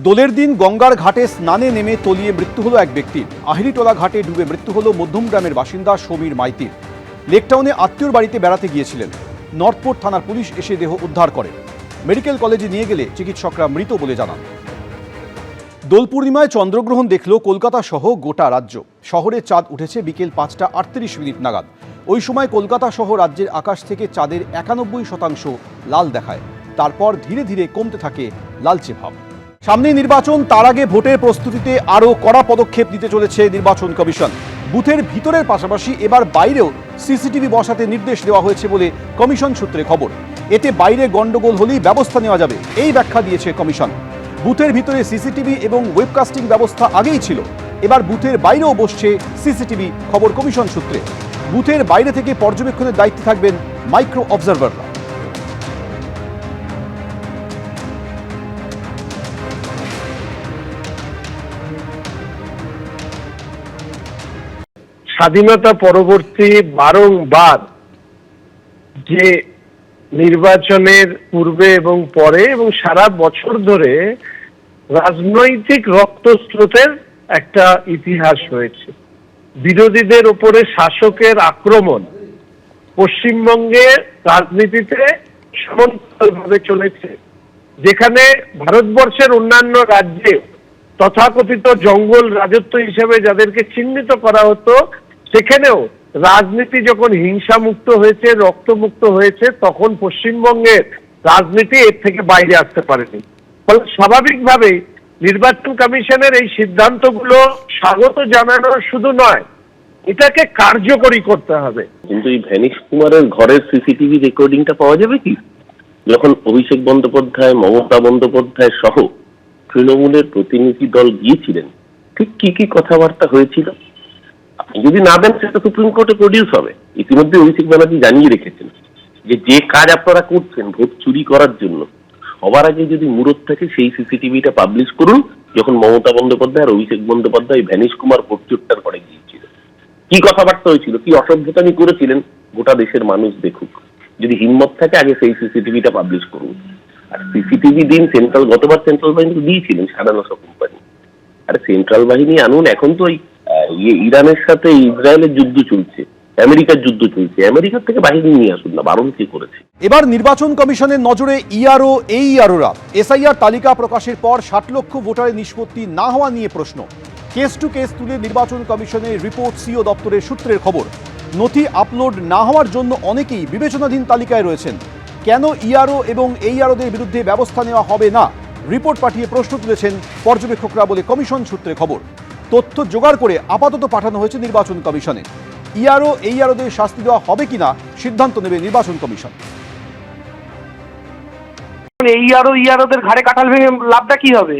দোলের দিন গঙ্গার ঘাটে স্নানে নেমে তলিয়ে মৃত্যু হলো এক ব্যক্তির। আহিরিটোলা ঘাটে ডুবে মৃত্যু হলো মধ্যম গ্রামের বাসিন্দা সমীর মাইতির। লেকটাউনে আত্মীয়র বাড়িতে বেড়াতে গিয়েছিলেন। নর্থপোর্ট থানার পুলিশ এসে দেহ উদ্ধার করে। মেডিকেল কলেজে নিয়ে গেলে চিকিৎসকরা মৃত বলে জানান। দোল পূর্ণিমায় চন্দ্রগ্রহণ দেখল কলকাতা সহ গোটা রাজ্য। শহরে চাঁদ উঠেছে বিকেল 5টা 38 মিনিট নাগাদ। ওই সময় কলকাতা সহ রাজ্যের আকাশ থেকে চাঁদের 91% লাল দেখায়। তারপর ধীরে ধীরে কমতে থাকে লালচে ভাব। সামনে নির্বাচন, তার আগে ভোটের প্রস্তুতিতে আরও কড়া পদক্ষেপ নিতে চলেছে নির্বাচন কমিশন। বুথের ভিতরের পাশাপাশি এবার বাইরেও সিসিটিভি বসাতে নির্দেশ দেওয়া হয়েছে বলে কমিশন সূত্রে খবর। এতে বাইরে গন্ডগোল হলেই ব্যবস্থা নেওয়া যাবে, এই ব্যাখ্যা দিয়েছে কমিশন। বুথের ভিতরে সিসিটিভি এবং ওয়েবকাস্টিং ব্যবস্থা আগেই ছিল, এবার বুথের বাইরেও বসছে সিসিটিভি, খবর কমিশন সূত্রে। বুথের বাইরে থেকে পর্যবেক্ষণের দায়িত্বে থাকবেন মাইক্রো অবজারভাররা। স্বাধীনতা পরবর্তী বারংবার যে নির্বাচনের পূর্বে এবং পরে এবং সারা বছর ধরে রাজনৈতিক রক্তস্রোতের একটা ইতিহাস রয়েছে। বিরোধীদের উপরে শাসকের আক্রমণ পশ্চিমবঙ্গে রাজনীতিতে সমান্তরালভাবে চলেছে, যেখানে ভারতবর্ষের অন্যান্য রাজ্যে তথাকথিত জঙ্গল রাজত্ব হিসেবে যাদেরকে চিহ্নিত করা হতো, সেখানেও রাজনীতি যখন হিংসামুক্ত হয়েছে, রক্তমুক্ত হয়েছে, তখন পশ্চিমবঙ্গের রাজনীতি এর থেকে বাইরে আসতে পারেনি। ফলে স্বাভাবিকভাবেই নির্বাচন কমিশনের এই সিদ্ধান্তগুলো স্বাগত জানানো শুধু নয়, এটাকে কার্যকরী করতে হবে। কিন্তু এই ভ্যানিশ কুমারের ঘরের সিসিটিভি রেকর্ডিংটা পাওয়া যাবে কি? যখন অভিষেক বন্দ্যোপাধ্যায়, মমতা বন্দ্যোপাধ্যায় সহ তৃণমূলের প্রতিনিধি দল গিয়েছিলেন, ঠিক কি কি কথাবার্তা হয়েছিল? আপনি যদি না দেন, সেটা সুপ্রিম কোর্টে প্রডিউস হবে। ইতিমধ্যে অভিষেক ব্যানার্জি জানিয়ে রেখেছেন যে কাজ আপনারা করছেন ভোট চুরি করার জন্য, সবার আগে যদি মুরত থাকে সেই সিসিটিভিটা পাবলিশ করুন। যখন মমতা বন্দ্যোপাধ্যায় আর অভিষেক বন্দ্যোপাধ্যায় ভ্যানিশ কুমার ভোট চুরটার পরে গিয়েছিল, কি কথাবার্তা হয়েছিল, কি অসভ্যতামি করেছিলেন, গোটা দেশের মানুষ দেখুক। যদি হিম্মত থাকে আগে সেই সিসিটিভিটা পাবলিশ করুন। আর সিসিটিভি দিন গতবার সেন্ট্রাল বাহিনী দিয়েছিলেন 9.5 কোম্পানি। আরে সেন্ট্রাল বাহিনী আনুন। এখন তো ইরানের সাথে ইসরায়েলের যুদ্ধ চলছে, আমেরিকার যুদ্ধ চলছে, আমেরিকার থেকে বাহিনী নিয়ে আসুন না, বারণ কে করেছে? এবার নির্বাচন কমিশনের নজরে ইআরও, এইআরওরা। এসআইআর তালিকা প্রকাশের পর 60 লক্ষ ভোটারের নিষ্পত্তি না হওয়া নিয়ে প্রশ্ন। কেস টু কেস তুলে নির্বাচন কমিশনের রিপোর্ট সিও দপ্তরের সূত্রের খবর। নথি আপলোড না হওয়ার জন্য অনেকেই বিবেচনাধীন তালিকায় রয়েছেন। কেন ইআরও এবং এইআরওদের বিরুদ্ধে ব্যবস্থা নেওয়া হবে না, রিপোর্ট পাঠিয়ে প্রশ্ন তুলেছেন পর্যবেক্ষকরা বলে কমিশন সূত্রে খবর। তথ্য জোগাড় করে আপাতত পাঠানো হয়েছে নির্বাচন কমিশনে। ইআরও, এইআরওদের শাস্তি দেওয়া হবে কিনা সিদ্ধান্ত নেবে নির্বাচন কমিশন। ইআরওদের ঘাড়ে কাঁঠাল ভেঙে লাভটা কি হবে?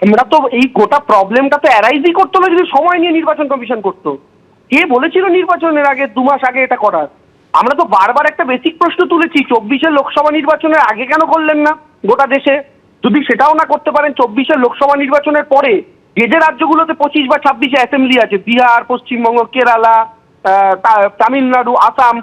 আমরা তো এই গোটা প্রবলেমটা তো অ্যারাইজই করতো না যদি সময় নিয়ে নির্বাচন কমিশন করতো। কে বলেছিল নির্বাচনের আগে 2 মাস আগে এটা করার? আমরা তো বারবার একটা বেসিক প্রশ্ন তুলেছি, 24-এর লোকসভা নির্বাচনের আগে কেন করলেন না গোটা দেশে? যদি সেটাও না করতে পারেন, 24-এর লোকসভা নির্বাচনের পরে যে রাজ্যগুলোতে 25 বা 26 অ্যাসেম্বলি আছে, বিহার, পশ্চিমবঙ্গ, কেরালা, তামিলনাড়ু, আসাম,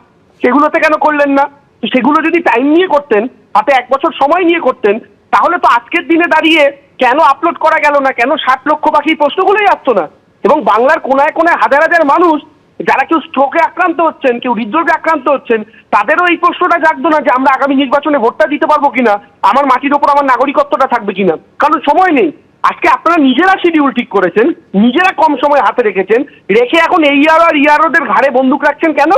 সেগুলোতে কেন করলেন না? সেগুলো যদি টাইম নিয়ে করতেন, হাতে 1 বছর সময় নিয়ে করতেন, তাহলে তো আজকের দিনে দাঁড়িয়ে কেন আপলোড করা গেল না, কেন 60 লক্ষ বাকি প্রশ্নগুলোই আসতো না। এবং বাংলার কোনায় কোনায় হাজার হাজার মানুষ যারা কেউ স্ট্রোকে আক্রান্ত হচ্ছেন, কেউ হৃদরোগে আক্রান্ত হচ্ছেন, তাদেরও এই প্রশ্নটা জাগতো না যে আমরা আগামী নির্বাচনে ভোটটা দিতে পারবো কিনা, আমার মাটির ওপর আমার নাগরিকত্বটা থাকবে কিনা। কারণ সময় নেই। আজকে আপনারা নিজেরা শিডিউল ঠিক করেছেন, নিজেরা কম সময় হাতে রেখেছেন, রেখে এখন এইআরও আর ইআরওদের ঘাড়ে বন্দুক রাখছেন কেন?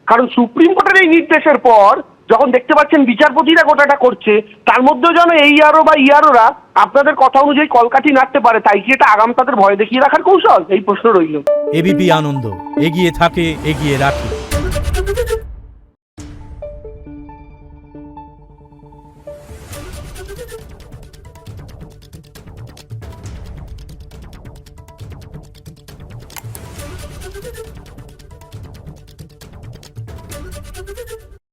কারণ সুপ্রিম কোর্টের এই নির্দেশের পর যখন দেখতে পাচ্ছেন বিচারপতিরা গোটাটা করছে, তার মধ্যেও যেন এইআরও বা ইআরওরা আপনাদের কথা অনুযায়ী কলকাঠি নাড়তে পারে, তাই কি এটা আগাম তাদের ভয় দেখিয়ে রাখার কৌশল? এই প্রশ্ন রইল। এবিপি আনন্দ, এগিয়ে থাকে, এগিয়ে রাখে।